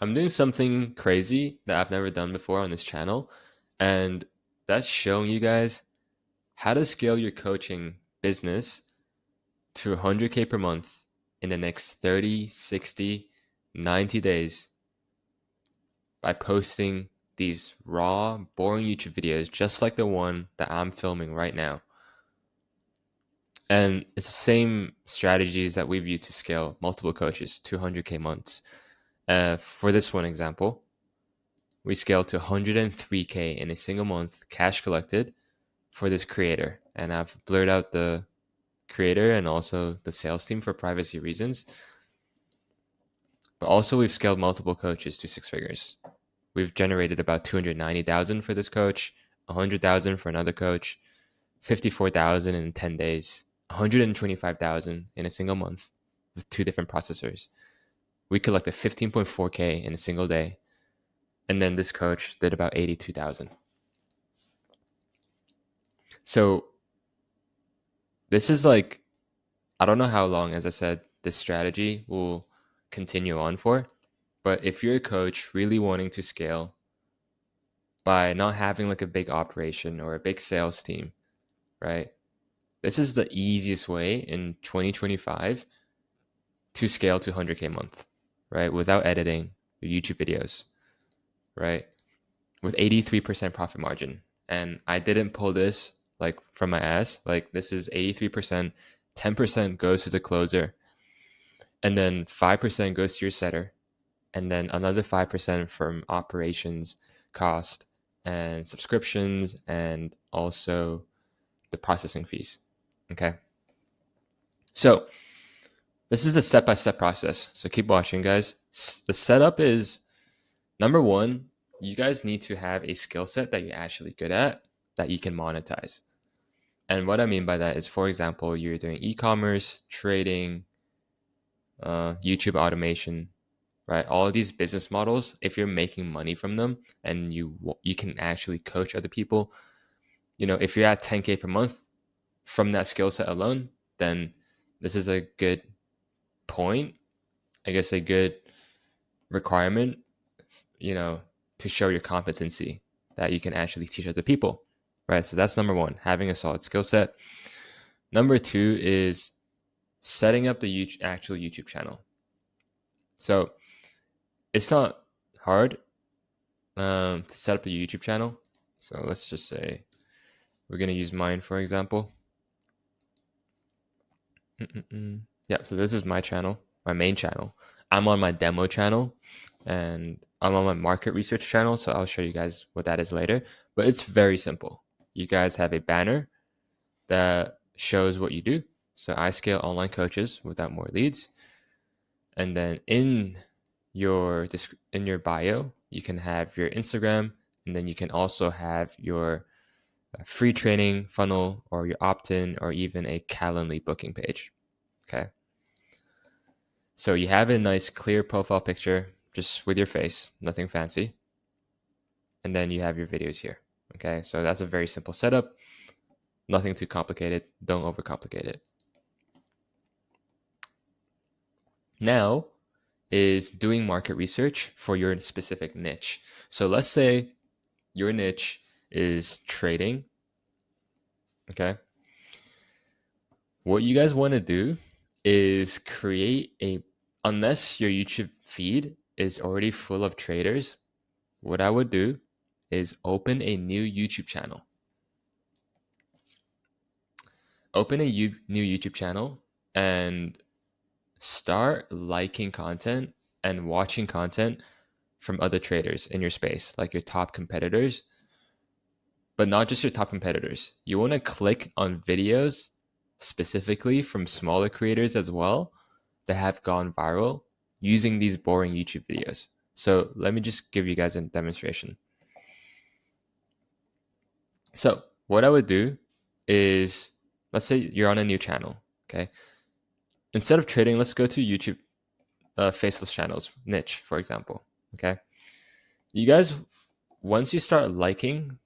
I'm doing something crazy that I've never done before on this channel, and that's showing you guys how to scale your coaching business to 100K per month in the next 30, 60, 90 days by posting these raw, boring YouTube videos just like the one that I'm filming right now. And it's the same strategies that we've used to scale multiple coaches to 100K months. For this one example, we scaled to 103K in a single month cash collected for this creator. And I've blurred out the creator and also the sales team for privacy reasons. But also we've scaled multiple coaches to six figures. We've generated about 290,000 for this coach, 100,000 for another coach, 54,000 in 10 days, 125,000 in a single month with two different processors. We collected 15.4K in a single day. And then this coach did about 82,000. So this is like, I don't know how long, as I said, this strategy will continue on for. But if you're a coach really wanting to scale by not having like a big operation or a big sales team, right? This is the easiest way in 2025 to scale to 100K a month, right? Without editing your YouTube videos, right? With 83% profit margin. And I didn't pull this like from my ass. Like this is 83%, 10% goes to the closer, and then 5% goes to your setter, and then another 5% from operations cost and subscriptions and also the processing fees. Okay. So this is the step-by-step process. So keep watching, guys. The setup is number one, you guys need to have a skill set that you're actually good at that you can monetize. And what I mean by that is, for example, you're doing e-commerce, trading, YouTube automation, right? All of these business models, if you're making money from them and you can actually coach other people, if you're at 10K per month from that skill set alone, then this is a good point, I guess, a good requirement, to show your competency that you can actually teach other people, right? So that's number one, having a solid skill set. Number two is setting up the actual YouTube channel. So it's not hard to set up a YouTube channel. So let's just say we're going to use mine, for example. Yeah, so this is my channel, my main channel. I'm on my demo channel and I'm on my market research channel. So I'll show you guys what that is later. But it's very simple. You guys have a banner that shows what you do. So I scale online coaches without more leads. And then in your bio, you can have your Instagram, and then you can also have your free training funnel or your opt-in or even a Calendly booking page. Okay. So you have a nice clear profile picture just with your face, nothing fancy. And then you have your videos here. Okay. So that's a very simple setup. Nothing too complicated. Don't overcomplicate it. Now is doing market research for your specific niche. So let's say your niche is trading. Okay. What you guys want to do is unless your YouTube feed is already full of traders, what I would do is open a new YouTube channel. Open a new YouTube channel and start liking content and watching content from other traders in your space, like your top competitors, but not just your top competitors. You want to click on videos specifically from smaller creators as well that have gone viral using these boring YouTube videos. So let me just give you guys a demonstration. So what I would do is, let's say you're on a new channel, okay? Instead of trading, let's go to YouTube faceless channels, niche, for example, okay? You guys, once you start liking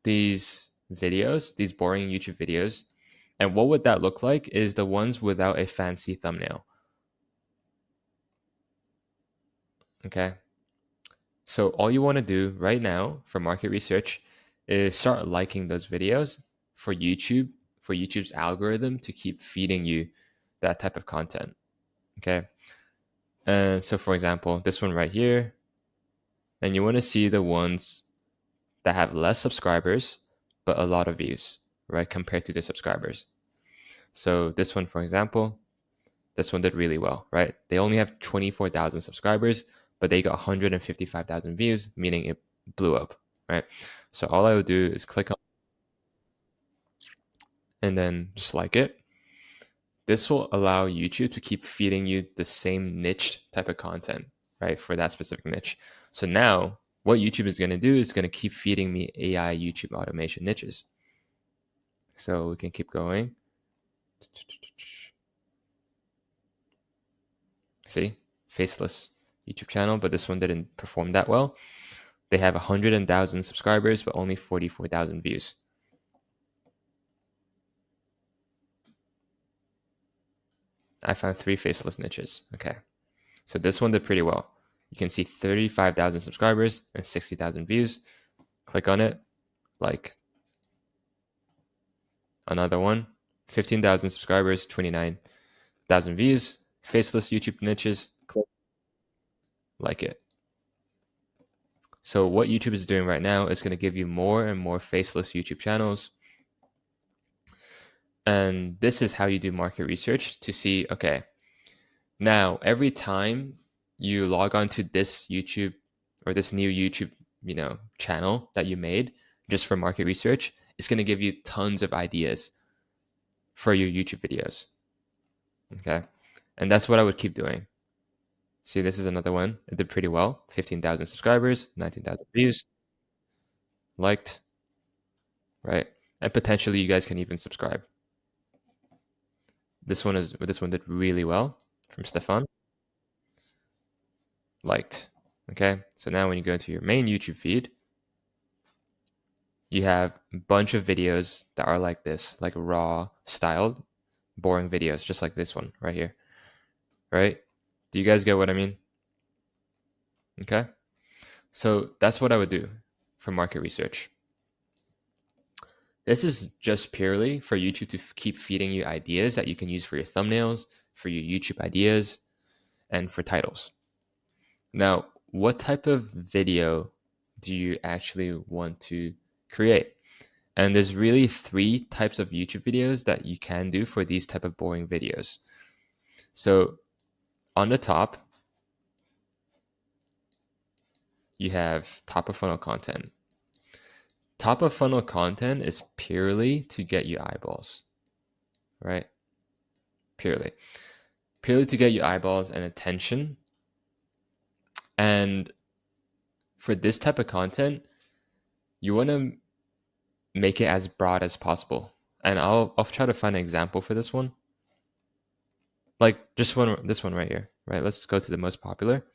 these videos, these boring YouTube videos, and what would that look like is the ones without a fancy thumbnail. Okay. So all you want to do right now for market research is start liking those videos for YouTube, for YouTube's algorithm to keep feeding you that type of content. Okay. And so for example, this one right here, and you want to see the ones that have less subscribers, but a lot of views, right? Compared to their subscribers. So this one, for example, this one did really well, right? They only have 24,000 subscribers, but they got 155,000 views, meaning it blew up, right? So all I would do is click on and then just like it. This will allow YouTube to keep feeding you the same niche type of content, right? For that specific niche. So now what YouTube is going to do is going to keep feeding me AI YouTube automation niches. So we can keep going. See, faceless YouTube channel, but this one didn't perform that well. They have 100,000 subscribers, but only 44,000 views. I found 3 faceless niches. Okay. So this one did pretty well. You can see 35,000 subscribers and 60,000 views. Click on it, like another one, 15,000 subscribers, 29,000 views. Faceless YouTube niches, click like it. So what YouTube is doing right now is going to give you more and more faceless YouTube channels. And this is how you do market research to see, okay, now every time you log on to this YouTube or this new YouTube, channel that you made just for market research, it's going to give you tons of ideas for your YouTube videos. Okay. And that's what I would keep doing. See, this is another one. It did pretty well. 15,000 subscribers, 19,000 views, liked, right? And potentially you guys can even subscribe. This one did really well from Stefan. Liked. Okay. So now when you go into your main YouTube feed, you have a bunch of videos that are like this, like raw styled, boring videos, just like this one right here. Right? Do you guys get what I mean? Okay. So that's what I would do for market research. This is just purely for YouTube to keep feeding you ideas that you can use for your thumbnails, for your YouTube ideas, and for titles. Now, what type of video do you actually want to create? And there's really 3 types of YouTube videos that you can do for these type of boring videos. So on the top, you have top of funnel content. Top of funnel content is purely to get you eyeballs, right? Purely to get you eyeballs and attention. And for this type of content, you want to make it as broad as possible. And I'll try to find an example for this one. Like this one right here, right? Let's go to the most popular.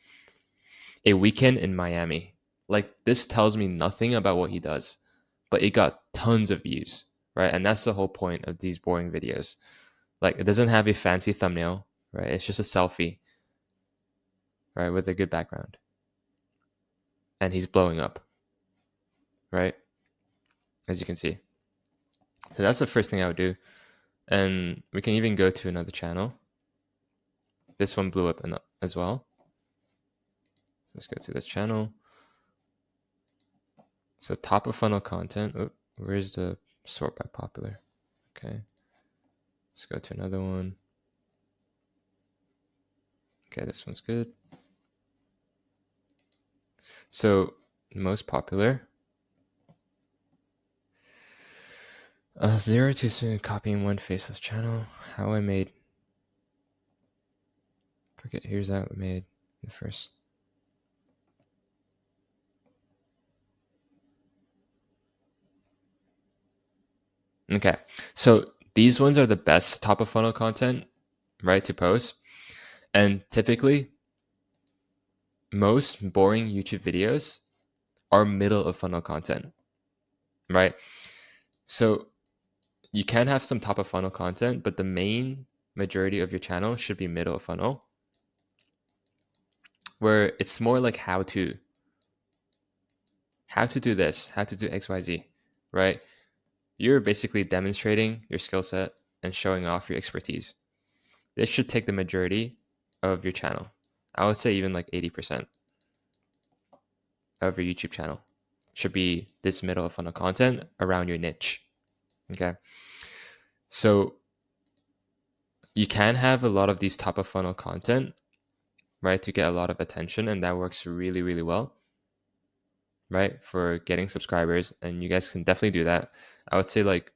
A weekend in Miami. Like this tells me nothing about what he does, but it got tons of views, right? And that's the whole point of these boring videos. Like it doesn't have a fancy thumbnail, right? It's just a selfie, right, with a good background. And he's blowing up, right? As you can see. So that's the first thing I would do. And we can even go to another channel. This one blew up as well. So let's go to this channel. So top of funnel content. Oh, where's the sort by popular? Okay. Let's go to another one. Okay, this one's good. So most popular. 0 to copying one faceless channel. How I made. Forget. Here's how I made the first. Okay, so these ones are the best top of funnel content, right, to post. And typically, most boring YouTube videos are middle of funnel content, right? So you can have some top of funnel content, but the main majority of your channel should be middle of funnel. where it's more like how to do this, how to do XYZ, right? You're basically demonstrating your skill set and showing off your expertise. This should take the majority of your channel. I would say even like 80% of your YouTube channel should be this middle of funnel content around your niche. Okay. So you can have a lot of these top of funnel content, right, to get a lot of attention, and that works really, really well, right, for getting subscribers. And you guys can definitely do that. I would say like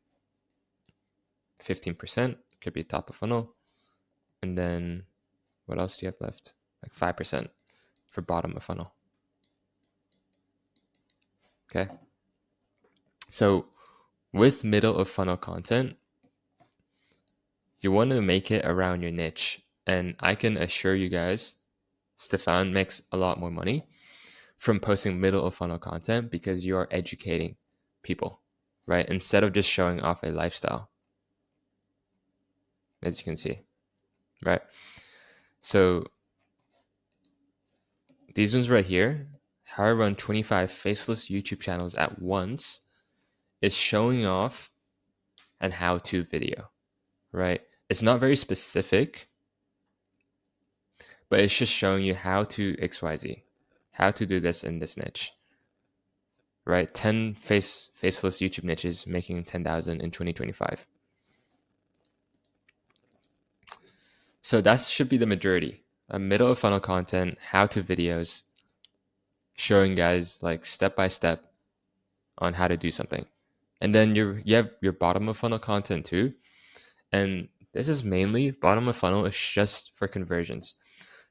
15% could be top of funnel. And then what else do you have left? Like 5% for bottom of funnel. Okay. So with middle of funnel content, you want to make it around your niche. And I can assure you guys, Stefan makes a lot more money from posting middle of funnel content because you are educating people, right? Instead of just showing off a lifestyle, as you can see, right? So these ones right here, how I run 25 faceless YouTube channels at once, is showing off and how to video, right? It's not very specific, but it's just showing you how to XYZ, how to do this in this niche, right? 10 faceless YouTube niches making 10,000 in 2025. So that should be the majority. A middle of funnel content, how to videos, showing guys like step by step on how to do something. And then you have your bottom of funnel content too. And this is mainly bottom of funnel is just for conversions.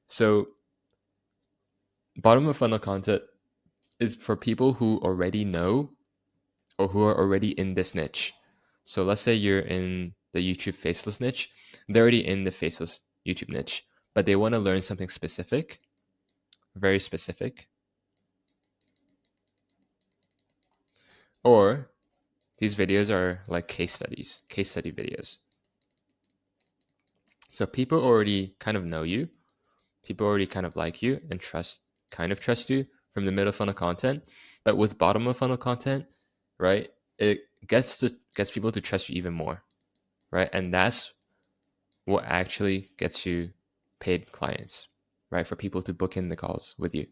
So bottom of funnel content is for people who already know or who are already in this niche. So let's say you're in the YouTube faceless niche, they're already in the faceless YouTube niche, but they want to learn something specific, very specific. Or these videos are like case study videos. So people already kind of know you, people already kind of like you and trust you from the middle funnel content. But with bottom of funnel content, right, it gets people to trust you even more, right? And that's what actually gets you paid clients, right? For people to book in the calls with you.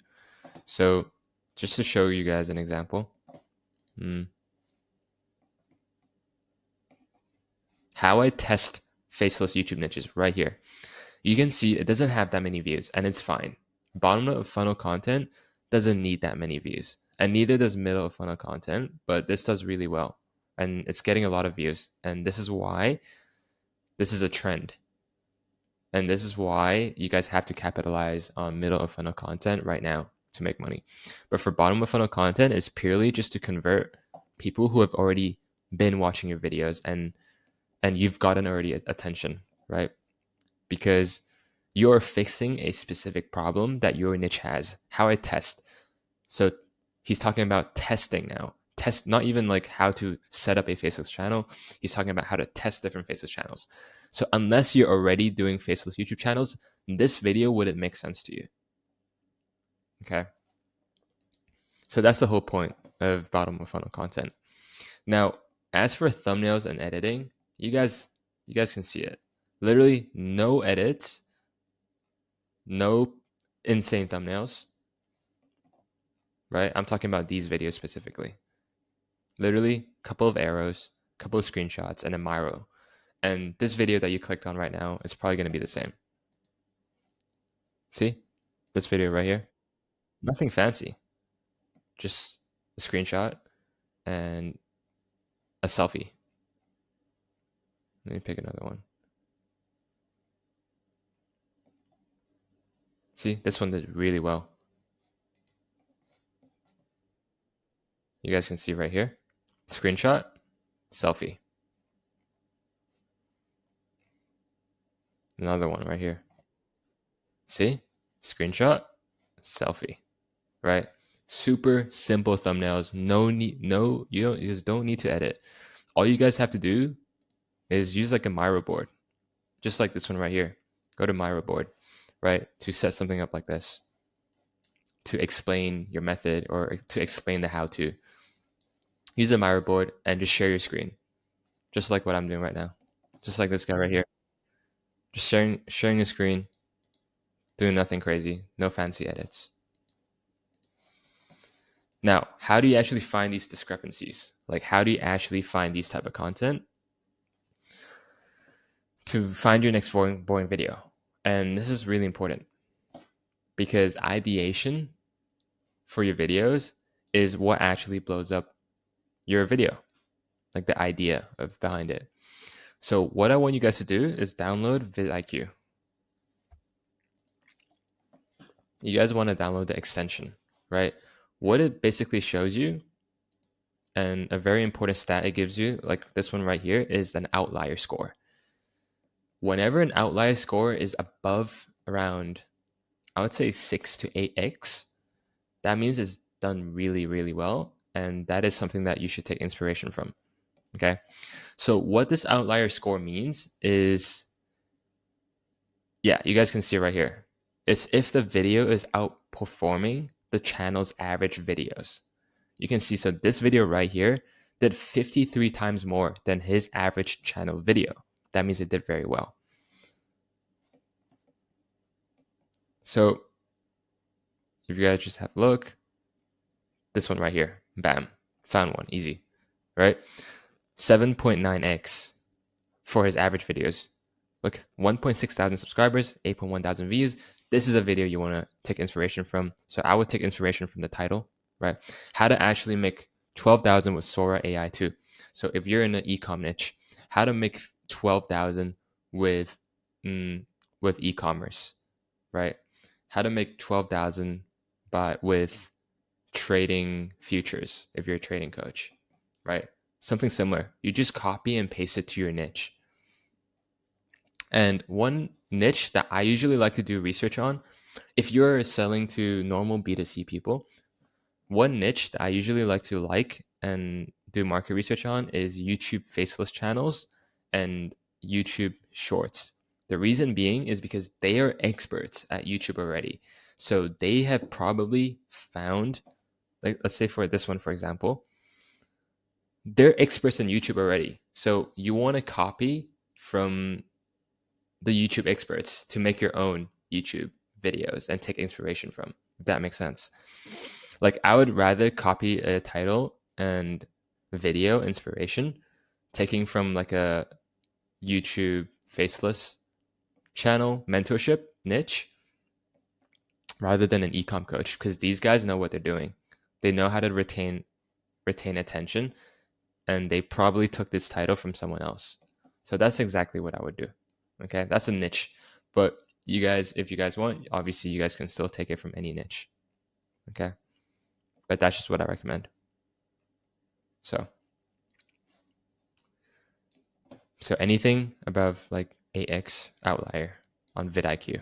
So just to show you guys an example, how I test faceless YouTube niches right here. You can see it doesn't have that many views and it's fine. Bottom of funnel content doesn't need that many views, and neither does middle of funnel content, but this does really well and it's getting a lot of views. And this is why this is a trend. And this is why you guys have to capitalize on middle of funnel content right now to make money. But for bottom of funnel content, it's purely just to convert people who have already been watching your videos and you've gotten already attention, right? Because you're fixing a specific problem that your niche has. How I test. So he's talking about testing now. Test, not even like how to set up a faceless channel. He's talking about how to test different faceless channels. So unless you're already doing faceless YouTube channels, this video wouldn't make sense to you. Okay. So that's the whole point of bottom of funnel content. Now, as for thumbnails and editing, you guys can see it. Literally no edits, no insane thumbnails, right? I'm talking about these videos specifically. Literally a couple of arrows, a couple of screenshots, and a Miro. And this video that you clicked on right now is probably going to be the same. See? This video right here? Nothing fancy. Just a screenshot and a selfie. Let me pick another one. See? This one did really well. You guys can see right here. Screenshot, selfie. Another one right here. See? Screenshot, selfie. Right? Super simple thumbnails. You just don't need to edit. All you guys have to do is use like a Miro board, just like this one right here. Go to Miro board, right, to set something up like this. to explain your method or to explain the how to. Use a Miro board and just share your screen, just like what I'm doing right now, just like this guy right here, just sharing your screen, doing nothing crazy, no fancy edits. Now, how do you actually find these discrepancies? Like, how do you actually find these type of content to find your next boring video? And this is really important because ideation for your videos is what actually blows up your video, like the idea of behind it. So what I want you guys to do is download vidIQ. You guys want to download the extension, right? What it basically shows you, and a very important stat it gives you, like this one right here, is an outlier score. Whenever an outlier score is above around, I would say 6 to 8x, that means it's done really, really well. And that is something that you should take inspiration from. Okay. So what this outlier score means is, yeah, you guys can see it right here. It's if the video is outperforming the channel's average videos. You can see, so this video right here did 53 times more than his average channel video. That means it did very well. So if you guys just have a look, this one right here, bam, found one, easy, right? 7.9x for his average videos. Look, 1.6 thousand subscribers, 8.1 thousand views. This is a video you want to take inspiration from. So I would take inspiration from the title, right? How to actually make 12,000 with Sora AI 2. So if you're in an e-com niche, how to make 12,000 with e-commerce, right? How to make 12,000 with trading futures if you're a trading coach, right? Something similar. You just copy and paste it to your niche. And one niche that I usually like to do research on, if you're selling to normal B2C people, one niche that I usually like and do market research on is YouTube faceless channels and YouTube shorts. The reason being is because they are experts at YouTube already. So they have probably found, like, let's say for this one, for example, they're experts in YouTube already. So you want to copy from the YouTube experts to make your own YouTube videos and take inspiration from, if that makes sense. Like, I would rather copy a title and video inspiration taking from like a YouTube faceless channel mentorship niche rather than an ecom coach, because these guys know what they're doing. They know how to retain attention, and they probably took this title from someone else. So that's exactly what I would do. Okay, that's a niche. But you guys, if you guys want, obviously you guys can still take it from any niche. Okay, but that's just what I recommend. So anything above like 8x outlier on vidIQ.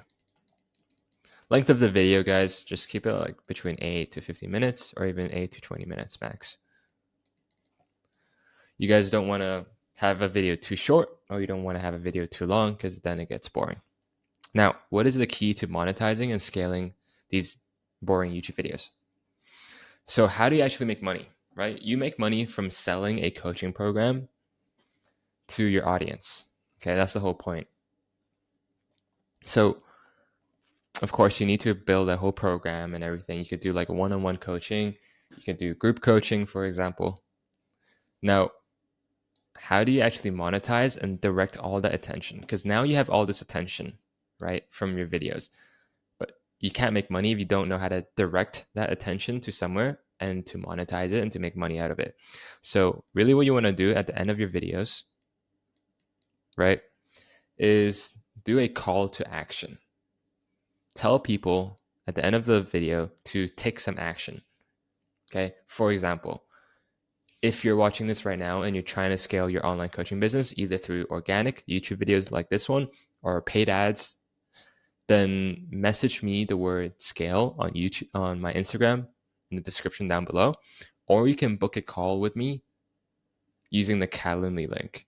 Length of the video, guys, just keep it like between 8 to 15 minutes or even 8 to 20 minutes max. You guys don't want to have a video too short, or you don't want to have a video too long, because then it gets boring. Now, what is the key to monetizing and scaling these boring YouTube videos? So how do you actually make money, right? You make money from selling a coaching program to your audience. Okay, that's the whole point. So of course, you need to build a whole program and everything. You could do like one-on-one coaching. You could do group coaching, for example. Now, how do you actually monetize and direct all that attention? Because now you have all this attention, right, from your videos. But you can't make money if you don't know how to direct that attention to somewhere and to monetize it and to make money out of it. So really what you want to do at the end of your videos, right, is do a call to action. Tell people at the end of the video to take some action. Okay. For example, if you're watching this right now and you're trying to scale your online coaching business, either through organic YouTube videos like this one or paid ads, then message me the word scale on YouTube, on my Instagram in the description down below, or you can book a call with me using the Calendly link.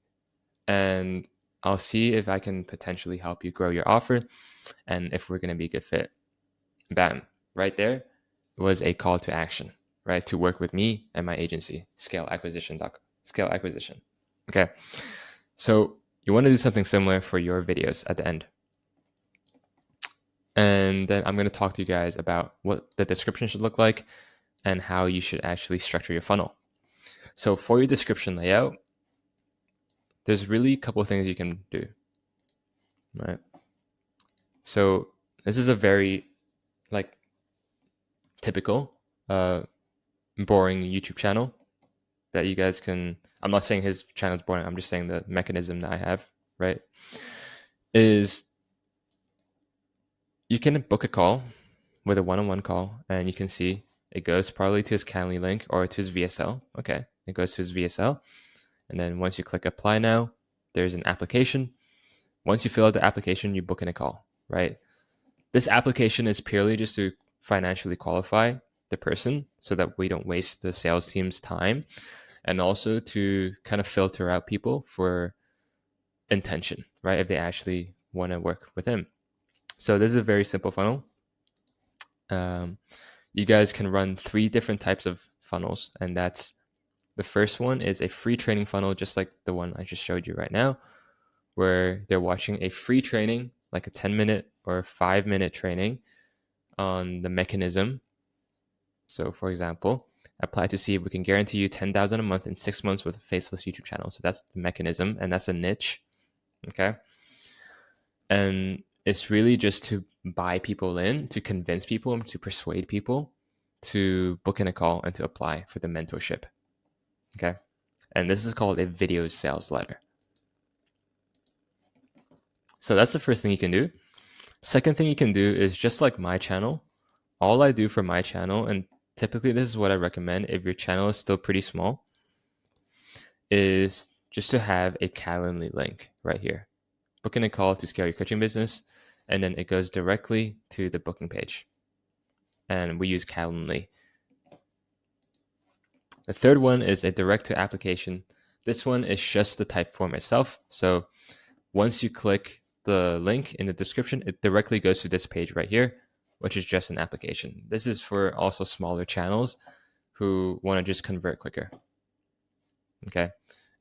And I'll see if I can potentially help you grow your offer and if we're going to be a good fit. Bam, right there. was a call to action, right? To work with me and my agency, Scale Acquisition. Okay. So you want to do something similar for your videos at the end. And then I'm going to talk to you guys about what the description should look like and how you should actually structure your funnel. So for your description layout, there's really a couple of things you can do, right? So this is a very like typical boring YouTube channel that you guys can, I'm not saying his channel is boring, I'm just saying the mechanism that I have, right? Is you can book a call with a one-on-one call, and you can see it goes probably to his Calendly link or to his VSL. Okay, it goes to his VSL. And then once you click apply now, there's an application. Once you fill out the application, you book in a call, right? This application is purely just to financially qualify the person so that we don't waste the sales team's time, and also to kind of filter out people for intention, right? If they actually want to work with him. So this is a very simple funnel. You guys can run 3 different types of funnels, and that's the first one is a free training funnel, just like the one I just showed you right now, where they're watching a free training, like a 10-minute or 5-minute training on the mechanism. So for example, apply to see if we can guarantee you 10,000 a month in 6 months with a faceless YouTube channel. So that's the mechanism, and that's a niche. Okay. And it's really just to buy people in, to convince people, to persuade people to book in a call and to apply for the mentorship. Okay. And this is called a video sales letter. So that's the first thing you can do. Second thing you can do is just like my channel. All I do for my channel, and typically this is what I recommend if your channel is still pretty small, is just to have a Calendly link right here. Book in a call to scale your coaching business, and then it goes directly to the booking page. And we use Calendly. The third one is a direct to application. This one is just the type form itself. So once you click the link in the description, it directly goes to this page right here, which is just an application. This is for also smaller channels who want to just convert quicker. Okay.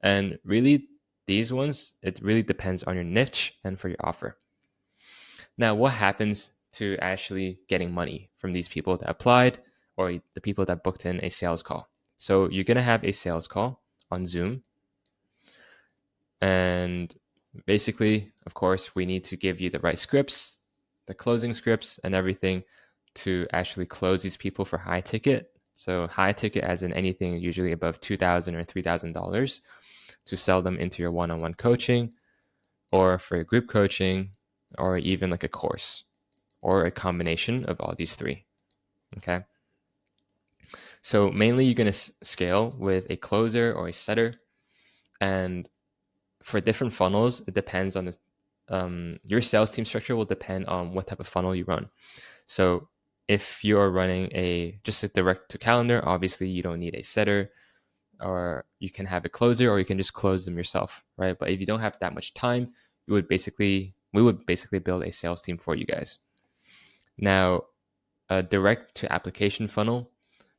And really, these ones, it really depends on your niche and for your offer. Now, what happens to actually getting money from these people that applied or the people that booked in a sales call? So you're going to have a sales call on Zoom. And basically, of course, we need to give you the right scripts, the closing scripts and everything to actually close these people for high ticket. So high ticket as in anything usually above $2,000 or $3,000 to sell them into your one-on-one coaching or for group coaching or even like a course or a combination of all these 3. Okay. So mainly you're going to scale with a closer or a setter. And for different funnels, it depends on your sales team structure will depend on what type of funnel you run. So if you're running just a direct to calendar, obviously you don't need a setter, or you can have a closer, or you can just close them yourself, right? But if you don't have that much time, we would basically build a sales team for you guys. Now, a direct to application funnel,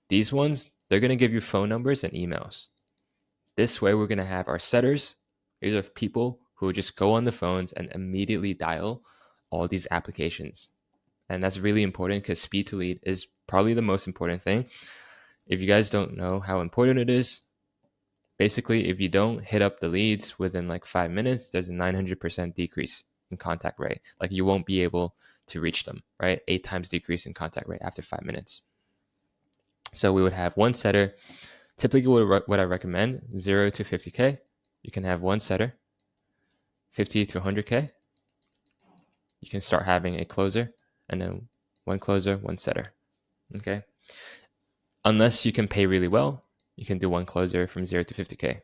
these ones, they're going to give you phone numbers and emails. This way, we're going to have our setters. These are people who just go on the phones and immediately dial all these applications. And that's really important because speed to lead is probably the most important thing. If you guys don't know how important it is, basically, if you don't hit up the leads within like 5 minutes, there's a 900% decrease in contact rate. Like you won't be able to reach them, right? 8 times decrease in contact rate after 5 minutes. So we would have one setter. Typically, what I recommend, 0 to 50K. You can have one setter. 50 to 100K. You can start having a closer, and then one closer, one setter. Okay. Unless you can pay really well, you can do one closer from 0 to 50K.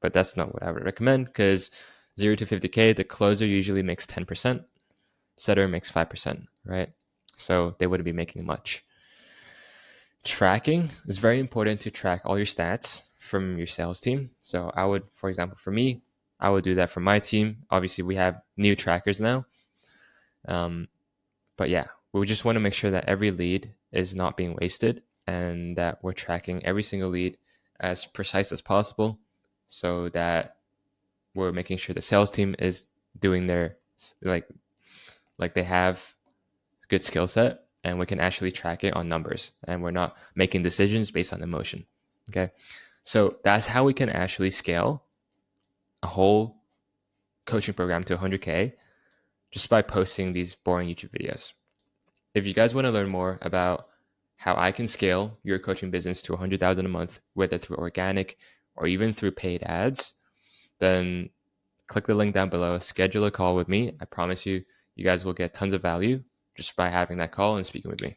But that's not what I would recommend because 0 to 50K, the closer usually makes 10%, setter makes 5%, right? So they wouldn't be making much. Tracking is very important to track all your stats from your sales team. So I would, for example, for me, I would do that for my team. Obviously, we have new trackers now. But yeah, we just want to make sure that every lead is not being wasted, and that we're tracking every single lead as precise as possible, so that we're making sure the sales team is doing their like they have good skill set, and we can actually track it on numbers, and we're not making decisions based on emotion. Okay, so that's how we can actually scale a whole coaching program to 100K just by posting these boring YouTube videos. If you guys want to learn more about how I can scale your coaching business to 100,000 a month, whether through organic or even through paid ads, then click the link down below, schedule a call with me. I promise you, you guys will get tons of value just by having that call and speaking with me.